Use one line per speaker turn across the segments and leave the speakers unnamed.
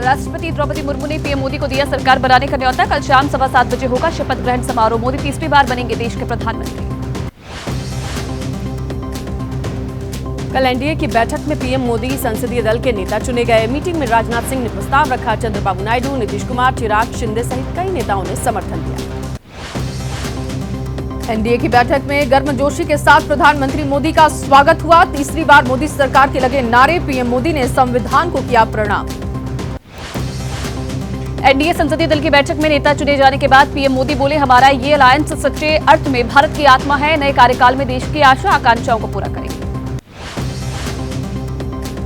राष्ट्रपति द्रौपदी मुर्मू ने पीएम मोदी को दिया सरकार बनाने का न्योता। कल शाम 7:15 बजे होगा शपथ ग्रहण समारोह। मोदी तीसरी बार बनेंगे देश के प्रधानमंत्री।
कल एनडीए की बैठक में पीएम मोदी संसदीय दल के नेता चुने गए। मीटिंग में राजनाथ सिंह ने प्रस्ताव रखा। चंद्रबाबू नायडू, नीतीश कुमार, चिराग शिंदे सहित कई नेताओं ने समर्थन दिया।
एनडीए की बैठक में गर्मजोशी के साथ प्रधानमंत्री मोदी का स्वागत हुआ। तीसरी बार मोदी सरकार के लगे नारे। पीएम मोदी ने संविधान को किया प्रणाम।
एनडीए संसदीय दल की बैठक में नेता चुने जाने के बाद पीएम मोदी बोले, हमारा ये अलायंस सच्चे अर्थ में भारत की आत्मा है। नए कार्यकाल में देश की आशा आकांक्षाओं को पूरा करेंगे।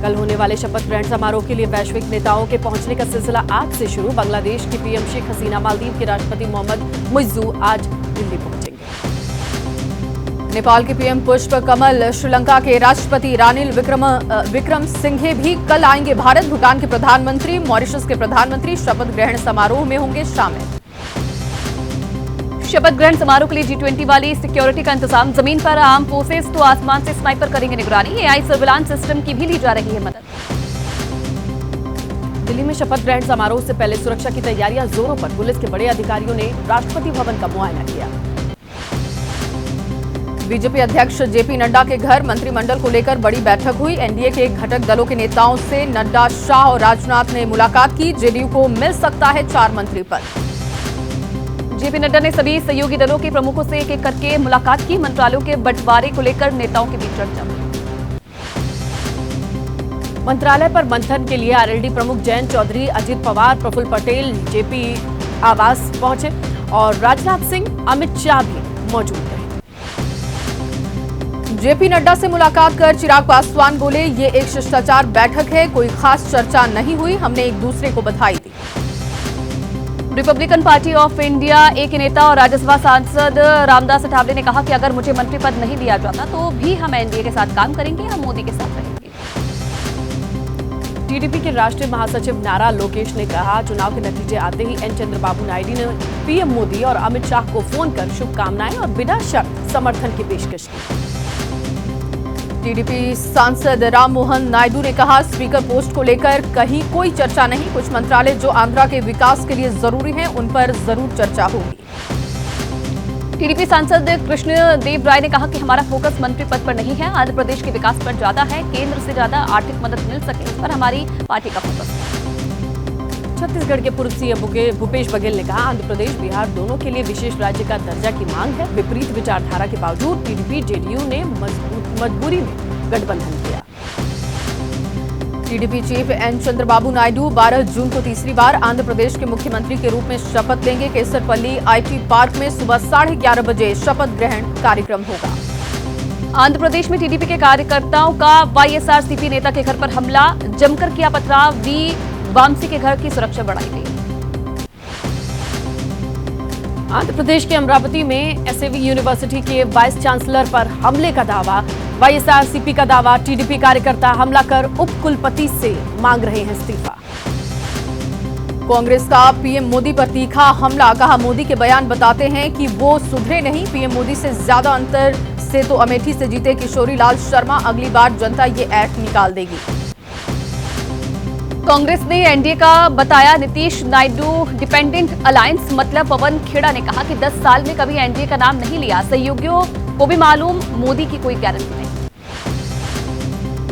कल होने वाले शपथ ग्रहण समारोह के लिए वैश्विक नेताओं के पहुंचने का सिलसिला आज से शुरू। बांग्लादेश की पीएम शेख हसीना, मालदीव के राष्ट्रपति मोहम्मद मुइज्जू आज दिल्ली पहुंचेंगे।
नेपाल के पीएम पुष्प कमल, श्रीलंका के राष्ट्रपति रानिल विक्रम सिंघे भी कल आएंगे भारत। भूटान के प्रधानमंत्री, मॉरिशस के प्रधानमंत्री शपथ ग्रहण समारोह में होंगे शामिल।
शपथ ग्रहण समारोह के लिए G20 वाली सिक्योरिटी का इंतजाम। जमीन पर आर्म फोर्सेस तो आसमान से स्नाइपर करेंगे निगरानी। एआई सर्विलांस सिस्टम की भी ली जा रही है मदद।
दिल्ली में शपथ ग्रहण समारोह से पहले सुरक्षा की तैयारियां जोरों पर। पुलिस के बड़े अधिकारियों ने राष्ट्रपति भवन का मुआयना किया।
बीजेपी अध्यक्ष जेपी नड्डा के घर मंत्रिमंडल को लेकर बड़ी बैठक हुई। एनडीए के घटक दलों के नेताओं से नड्डा, शाह और राजनाथ ने मुलाकात की। जेडीयू को मिल सकता है 4 मंत्री पद।
जेपी नड्डा ने सभी सहयोगी दलों के प्रमुखों से एक-एक करके मुलाकात की। मंत्रालयों के बंटवारे को लेकर नेताओं के बीच चर्चा हुई।
मंत्रालय पर मंथन के लिए आरएलडी प्रमुख जयंत चौधरी, अजित पवार, प्रफुल्ल पटेल जेपी आवास पहुंचे और राजनाथ सिंह, अमित शाह भी मौजूद रहे।
जेपी नड्डा से मुलाकात कर चिराग पासवान बोले, ये एक शिष्टाचार बैठक है, कोई खास चर्चा नहीं हुई, हमने एक दूसरे को बधाई दी।
रिपब्लिकन पार्टी ऑफ इंडिया ए के नेता और राज्यसभा सांसद रामदास अठावले ने कहा कि अगर मुझे मंत्री पद नहीं दिया जाता तो भी हम एनडीए के साथ काम करेंगे, हम मोदी के साथ रहेंगे।
टीडीपी के राष्ट्रीय महासचिव नारा लोकेश ने कहा, चुनाव के नतीजे आते ही एन चंद्रबाबू नायडू ने पीएम मोदी और अमित शाह को फोन कर शुभकामनाएं और बिना शर्त समर्थन की पेशकश की।
टीडीपी सांसद राम मोहन नायडू ने कहा, स्पीकर पोस्ट को लेकर कहीं कोई चर्चा नहीं। कुछ मंत्रालय जो आंध्रा के विकास के लिए जरूरी हैं, उन पर जरूर चर्चा होगी।
टीडीपी सांसद कृष्णदेव राय ने कहा कि हमारा फोकस मंत्री पद पर नहीं है, आंध्र प्रदेश के विकास पर ज्यादा है। केंद्र से ज्यादा आर्थिक मदद मिल सके, इस पर हमारी पार्टी का फोकस है।
छत्तीसगढ़ के पूर्व सीएम भूपेश बघेल ने कहा, आंध्र प्रदेश बिहार दोनों के लिए विशेष राज्य का दर्जा की मांग है। विपरीत विचारधारा के बावजूद टीडीपी जेडीयू ने मजबूरी में गठबंधन किया।
TDP chief N Chandrababu Naidu 12 जून को तीसरी बार आंध्र प्रदेश के मुख्यमंत्री के रूप में शपथ लेंगे। केसरपल्ली आईटी पार्क में सुबह 11:30 बजे शपथ ग्रहण कार्यक्रम होगा।
आंध्र प्रदेश में टीडीपी के कार्यकर्ताओं का वाईएसआरसीपी नेता के घर पर हमला। जमकर किया पथराव। वी वामसी के घर की सुरक्षा बढ़ाई गई।
आंध्र प्रदेश के अमरावती में एसएवी यूनिवर्सिटी के वाइस चांसलर पर हमले का दावा। वाईएसआरसीपी का दावा, टीडीपी कार्यकर्ता हमला कर उप कुलपति से मांग रहे हैं इस्तीफा।
कांग्रेस का पीएम मोदी पर तीखा हमला। कहा, मोदी के बयान बताते हैं कि वो सुधरे नहीं। पीएम मोदी से ज्यादा अंतर से तो अमेठी से जीते किशोरी लाल शर्मा। अगली बार जनता ये एक्ट निकाल देगी।
कांग्रेस ने एनडीए का बताया नीतीश नायडू डिपेंडेंट अलायंस। मतलब पवन खेड़ा ने कहा कि 10 साल में कभी एनडीए का नाम नहीं लिया। सहयोगियों को भी मालूम, मोदी की कोई गारंटी नहीं।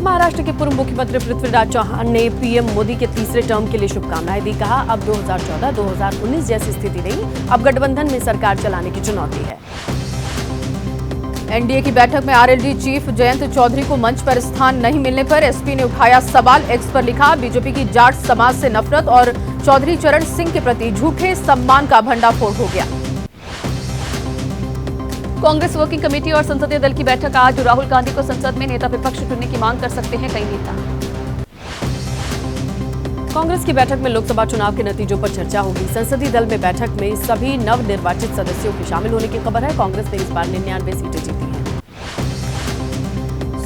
महाराष्ट्र के पूर्व मुख्यमंत्री पृथ्वीराज चौहान ने पीएम मोदी के तीसरे टर्म के लिए शुभकामनाएं दी। कहा, अब 2014-2019 जैसी स्थिति नहीं, अब गठबंधन में सरकार चलाने की चुनौती है।
एनडीए की बैठक में आरएलडी चीफ जयंत चौधरी को मंच पर स्थान नहीं मिलने पर एसपी ने उठाया सवाल। एक्स पर लिखा, बीजेपी की जाट समाज से नफरत और चौधरी चरण सिंह के प्रति झूठे सम्मान का भंडाफोड़ हो गया।
कांग्रेस वर्किंग कमेटी और संसदीय दल की बैठक आज। राहुल गांधी को संसद में नेता विपक्ष चुनने की मांग कर सकते हैं कई नेता।
कांग्रेस की बैठक में लोकसभा चुनाव के नतीजों पर चर्चा होगी। संसदीय दल में बैठक में सभी नवनिर्वाचित सदस्यों के शामिल होने की खबर है। कांग्रेस ने इस बार 99 सीटें जीती हैं।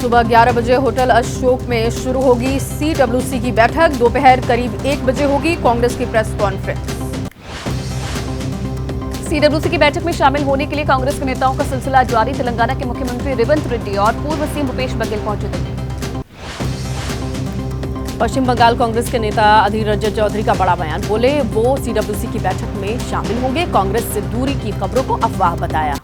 सुबह 11 बजे होटल अशोक में शुरू होगी सीडब्ल्यूसी की बैठक। दोपहर करीब 1 बजे होगी कांग्रेस की प्रेस कॉन्फ्रेंस।
सीडब्ल्यूसी की बैठक में शामिल होने के लिए कांग्रेस के नेताओं का सिलसिला जारी। तेलंगाना के मुख्यमंत्री रेवंत रेड्डी और पूर्व सीएम भूपेश बघेल पहुंचे थे।
पश्चिम बंगाल कांग्रेस के नेता अधीर रंजन चौधरी का बड़ा बयान, बोले वो सीडब्ल्यूसी की बैठक में शामिल होंगे, कांग्रेस से दूरी की खबरों को अफवाह बताया।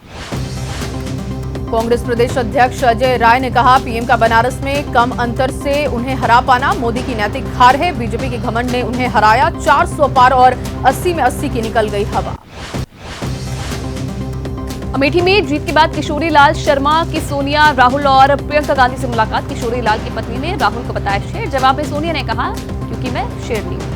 कांग्रेस प्रदेश अध्यक्ष अजय राय ने कहा, पीएम का बनारस में कम अंतर से उन्हें हरा पाना मोदी की नैतिक हार है, बीजेपी के घमंड ने उन्हें हराया, 400 पार और 80 में 80 की निकल गई हवा।
अमेठी में जीत के बाद किशोरी लाल शर्मा की सोनिया, राहुल और प्रियंका गांधी से मुलाकात। किशोरी लाल की पत्नी ने राहुल को बताया शेर, जवाब में सोनिया ने कहा क्योंकि मैं शेरनी हूं।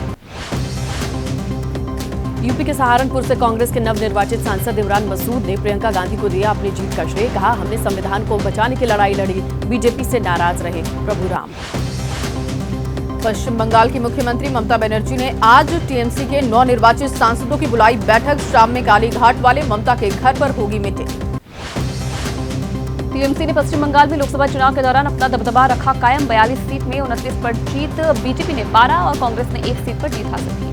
यूपी के सहारनपुर से कांग्रेस के नवनिर्वाचित सांसद इमरान मसूद ने प्रियंका गांधी को दिया अपनी जीत का श्रेय, कहा हमने संविधान को बचाने की लड़ाई लड़ी, बीजेपी से नाराज रहे प्रभु राम।
पश्चिम बंगाल की मुख्यमंत्री ममता बनर्जी ने आज टीएमसी के नवनिर्वाचित सांसदों की बुलाई बैठक, शाम में कालीघाट वाले ममता के घर पर होगी मीटिंग।
टीएमसी ने पश्चिम बंगाल में लोकसभा चुनाव के दौरान अपना दबदबा रखा कायम, 42 सीट में 29 पर जीत, बीजेपी ने 12 और कांग्रेस ने 1 सीट पर जीत हासिल की।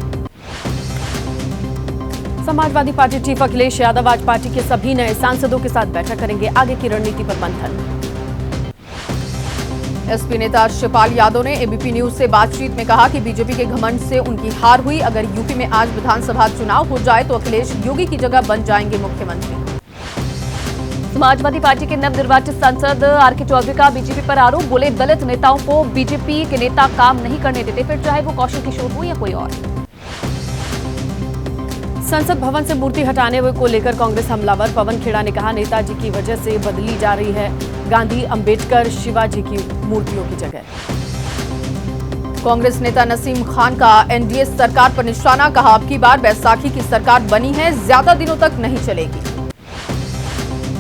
समाजवादी पार्टी चीफ अखिलेश यादव आज पार्टी के सभी नए सांसदों के साथ बैठक करेंगे, आगे की रणनीति पर मंथन।
एसपी नेता शिवपाल यादव ने एबीपी न्यूज से बातचीत में कहा कि बीजेपी के घमंड से उनकी हार हुई, अगर यूपी में आज विधानसभा चुनाव हो जाए तो अखिलेश योगी की जगह बन जाएंगे मुख्यमंत्री।
समाजवादी पार्टी के नवनिर्वाचित सांसद आरके चौधरी का बीजेपी पर आरोप, बोले दलित नेताओं को बीजेपी के नेता काम नहीं करने देते, फिर चाहे वो कौशल किशोर हो या कोई और।
संसद भवन से मूर्ति हटाने को लेकर कांग्रेस हमलावर, पवन खेड़ा ने कहा नेताजी की वजह से बदली जा रही है गांधी, अंबेडकर, शिवाजी की मूर्तियों की जगह।
कांग्रेस नेता नसीम खान का एनडीए सरकार पर निशाना, कहा अब की बार बैसाखी की सरकार बनी है, ज्यादा दिनों तक नहीं चलेगी।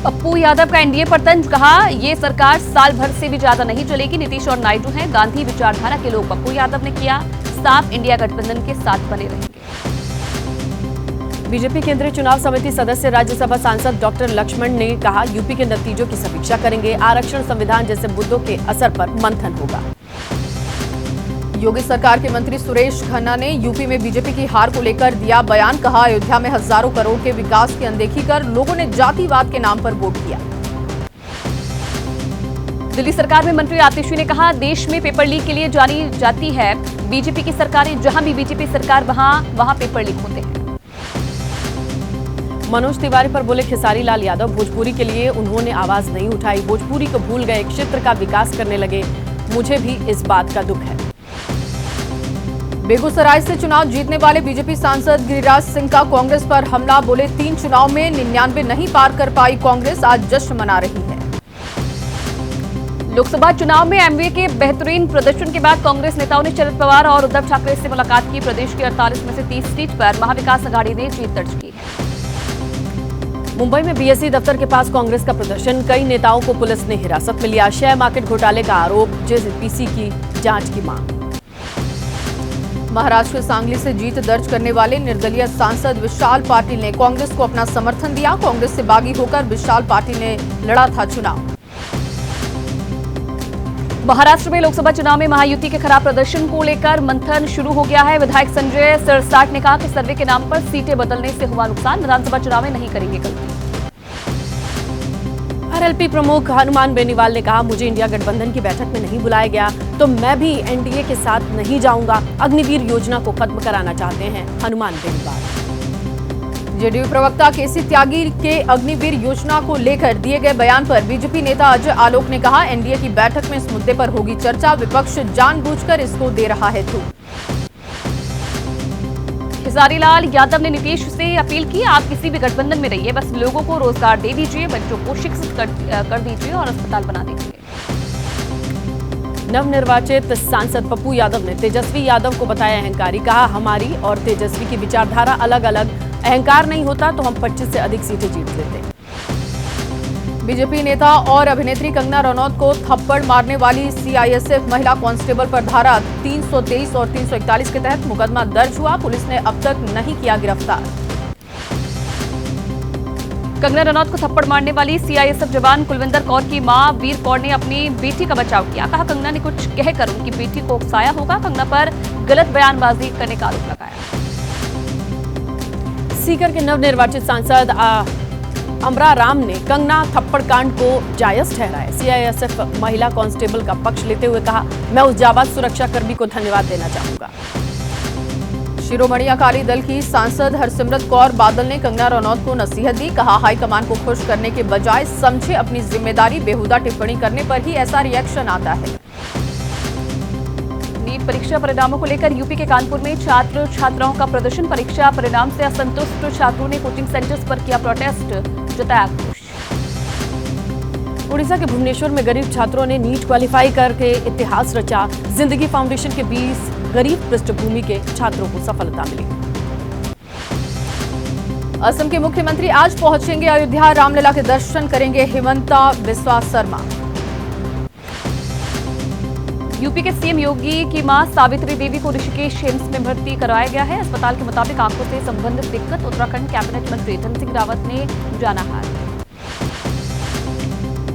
पप्पू यादव का एनडीए पर तंज, कहा ये सरकार साल भर से भी ज्यादा नहीं चलेगी, नीतीश और नायडू हैं गांधी विचारधारा के लोग। पप्पू यादव ने किया साफ, इंडिया गठबंधन के साथ बने रहेंगे।
बीजेपी केंद्रीय चुनाव समिति सदस्य राज्यसभा सांसद डॉक्टर लक्ष्मण ने कहा यूपी के नतीजों की समीक्षा करेंगे, आरक्षण, संविधान जैसे मुद्दों के असर पर मंथन होगा।
योगी सरकार के मंत्री सुरेश खन्ना ने यूपी में बीजेपी की हार को लेकर दिया बयान, कहा अयोध्या में हजारों करोड़ के विकास की अनदेखी कर लोगों ने जातिवाद के नाम पर वोट किया।
दिल्ली सरकार में मंत्री आतिशी ने कहा देश में पेपर लीक के लिए जानी जाती है बीजेपी की सरकारें, जहां भी बीजेपी सरकार वहां पेपर लीक होते हैं।
मनोज तिवारी पर बोले खेसारी लाल यादव, भोजपुरी के लिए उन्होंने आवाज नहीं उठाई, भोजपुरी को भूल गए, क्षेत्र का विकास करने लगे, मुझे भी इस बात का दुख है।
बेगूसराय से चुनाव जीतने वाले बीजेपी सांसद गिरिराज सिंह का कांग्रेस पर हमला, बोले 3 चुनाव में 99 नहीं पार कर पाई कांग्रेस, आज जश्न मना रही है।
लोकसभा चुनाव में एमवीए के बेहतरीन प्रदर्शन के बाद कांग्रेस नेताओं ने शरद पवार और उद्धव ठाकरे से मुलाकात की। प्रदेश की 48 में से 30 सीट पर महाविकास अघाड़ी ने जीत दर्ज की है।
मुंबई में बीएसई दफ्तर के पास कांग्रेस का प्रदर्शन, कई नेताओं को पुलिस ने हिरासत में लिया, शेयर मार्केट घोटाले का आरोप, जेपीसी की जांच की मांग।
महाराष्ट्र के सांगली से जीत दर्ज करने वाले निर्दलीय सांसद विशाल पाटिल ने कांग्रेस को अपना समर्थन दिया, कांग्रेस से बागी होकर विशाल पाटिल ने लड़ा था चुनाव।
महाराष्ट्र में लोकसभा चुनाव में महायुति के खराब प्रदर्शन को लेकर मंथन शुरू हो गया है। विधायक संजय सिरसाट ने कहा कि सर्वे के नाम पर सीटें बदलने से हुआ नुकसान, विधानसभा चुनाव में नहीं करेंगे गलती।
आरएलपी प्रमुख हनुमान बेनीवाल ने कहा मुझे इंडिया गठबंधन की बैठक में नहीं बुलाया गया तो मैं भी एनडीए के साथ नहीं जाऊंगा, अग्निवीर योजना को खत्म कराना चाहते हैं हनुमान बेनीवाल।
जेडीयू प्रवक्ता केसी त्यागी के अग्निवीर योजना को लेकर दिए गए बयान पर बीजेपी नेता अजय आलोक ने कहा एनडीए की बैठक में इस मुद्दे पर होगी चर्चा, विपक्ष जानबूझकर इसको दे रहा है धूप।
खेसारी लाल यादव ने नीतीश से अपील की आप किसी भी गठबंधन में रहिए, बस लोगों को रोजगार दे दीजिए, बच्चों को शिक्षित कर दीजिए और अस्पताल बना दीजिए।
नवनिर्वाचित सांसद पप्पू यादव ने तेजस्वी यादव को बताया अहंकारी, कहा हमारी और तेजस्वी की विचारधारा अलग अलग, अहंकार नहीं होता तो हम 25 से अधिक सीटें जीत लेते।
बीजेपी नेता और अभिनेत्री कंगना रनौत को थप्पड़ मारने वाली सीआईएसएफ महिला कांस्टेबल पर धारा 323 और 341 के तहत मुकदमा दर्ज हुआ, पुलिस ने अब तक नहीं किया गिरफ्तार।
कंगना रनौत को थप्पड़ मारने वाली सीआईएसएफ जवान कुलविंदर कौर की मां वीर कौर ने अपनी बेटी का बचाव किया, कहा कंगना ने कुछ कहकर उनकी बेटी को उकसाया होगा, कंगना पर गलत बयानबाजी करने का आरोप लगाया।
सीकर के नवनिर्वाचित सांसद अमरा राम ने कंगना थप्पड़ कांड को जायज ठहराया। सीआईएसएफ महिला कांस्टेबल का पक्ष लेते हुए कहा, मैं उस जाबाज सुरक्षाकर्मी को धन्यवाद देना चाहूंगा।
शिरोमणि अकाली दल की सांसद हरसिमरत कौर बादल ने कंगना रनौत को नसीहत दी। कहा, हाईकमान को खुश करने के बजाय समझे अपनी जिम्मेदारी, बेहुदा टिप्पणी करने पर ही ऐसा रिएक्शन आता है।
नीट परीक्षा परिणामों को लेकर यूपी के कानपुर में छात्र छात्राओं का प्रदर्शन। परीक्षा परिणाम से असंतुष्ट छात्रों ने कोचिंग सेंटर्स पर किया प्रोटेस्ट, जताया आक्रोश।
उड़ीसा के भुवनेश्वर में गरीब छात्रों ने नीट क्वालिफाई करके इतिहास रचा। जिंदगी फाउंडेशन के 20 गरीब पृष्ठभूमि के छात्रों को सफलता मिली।
असम के मुख्यमंत्री आज पहुंचेंगे अयोध्या, रामलला के दर्शन करेंगे हिमंता बिस्वा शर्मा।
यूपी के सीएम योगी की मां सावित्री देवी को ऋषिकेश एम्स में भर्ती कराया गया है। अस्पताल के मुताबिक आंखों से संबंधित दिक्कत। उत्तराखंड कैबिनेट मंत्री धन सिंह रावत ने जाना हाल।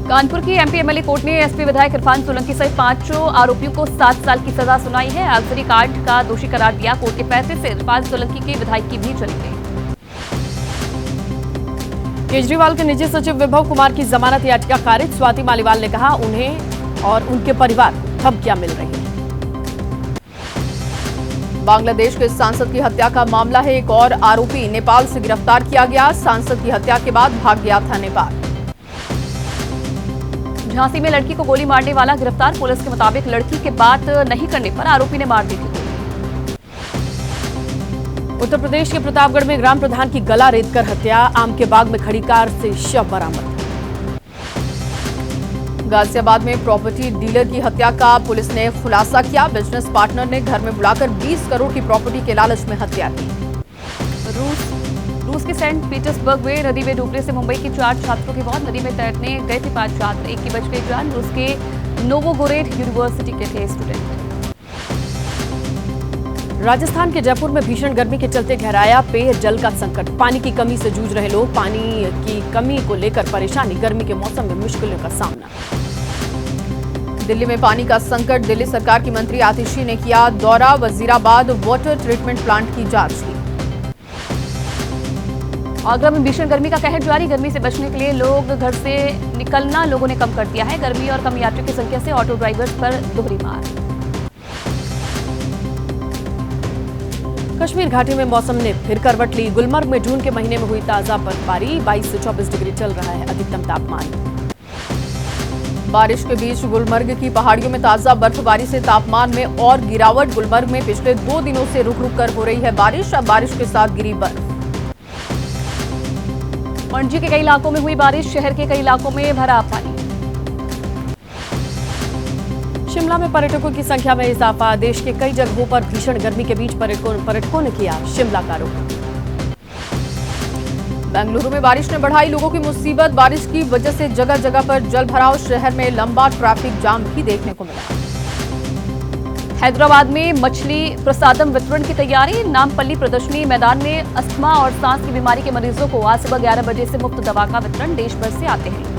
कानपुर की एमपी एमएलए कोर्ट ने एसपी विधायक इरफान सोलंकी सहित 5 आरोपियों को 7 साल की सजा सुनाई है। आगजनी कांड का दोषी करार दिया। कोर्ट के फैसले से इरफान सोलंकी की विधायकी भी चली गई।
केजरीवाल के निजी सचिव विभव कुमार की जमानत याचिका खारिज। स्वाति मालीवाल ने कहा, उन्हें और उनके परिवार को धमकियां मिल रही हैं।
बांग्लादेश के सांसद की हत्या का मामला है। एक और आरोपी नेपाल से गिरफ्तार किया गया। सांसद की हत्या के बाद भाग गया था नेपाल।
झांसी में लड़की को गोली मारने वाला गिरफ्तार। पुलिस के मुताबिक लड़की के बात नहीं करने पर आरोपी ने मार दी थी।
उत्तर प्रदेश के प्रतापगढ़ में ग्राम प्रधान की गला रेतकर हत्या। आम के बाग में खड़ी कार से शव बरामद।
गाजियाबाद में प्रॉपर्टी डीलर की हत्या का पुलिस ने खुलासा किया। बिजनेस पार्टनर ने घर में बुलाकर 20 करोड़ की प्रॉपर्टी के लालच में हत्या की।
रूस के सेंट पीटर्सबर्ग में नदी में डूबने से मुंबई की 4 छात्रों की मौत। नदी में तैरने गए थे 5 छात्र, एक की बच गई जान। रूस के नोवोगोरेड यूनिवर्सिटी के थे स्टूडेंट।
राजस्थान के जयपुर में भीषण गर्मी के चलते गहराया पेयजल का संकट। पानी की कमी से जूझ रहे लोग। पानी की कमी को लेकर परेशानी। गर्मी के मौसम में मुश्किलों का सामना।
दिल्ली में पानी का संकट। दिल्ली सरकार की मंत्री आतिशी ने किया दौरा। वजीराबाद वाटर ट्रीटमेंट प्लांट की जांच की।
आगरा में भीषण गर्मी का कहर जारी। गर्मी से बचने के लिए लोग घर से निकलना लोगों ने कम कर दिया है। गर्मी और कम यात्रियों की संख्या से ऑटो ड्राइवर्स पर दोहरी मार।
कश्मीर घाटी में मौसम ने फिर करवट ली। गुलमर्ग में जून के महीने में हुई ताजा बर्फबारी। 22 से 24 डिग्री चल रहा है अधिकतम तापमान।
बारिश के बीच गुलमर्ग की पहाड़ियों में ताजा बर्फबारी से तापमान में और गिरावट। गुलमर्ग में पिछले 2 दिनों से रुक रुक कर हो रही है बारिश। अब बारिश के साथ गिरी बर्फ।
पणजी के कई इलाकों में हुई बारिश। शहर के कई इलाकों में भरा पानी।
शिमला में पर्यटकों की संख्या में इजाफा। देश के कई जगहों पर भीषण गर्मी के बीच पर्यटकों ने किया शिमला का रुख।
बेंगलुरु में बारिश ने बढ़ाई लोगों की मुसीबत। बारिश की वजह से जगह जगह पर जल भराव। शहर में लंबा ट्रैफिक जाम भी देखने को मिला।
हैदराबाद में मछली प्रसादम वितरण की तैयारी। नामपल्ली प्रदर्शनी मैदान में अस्थमा और सांस की बीमारी के मरीजों को आज सुबह 11 बजे से मुफ्त दवा का वितरण। देश भर से आते हैं।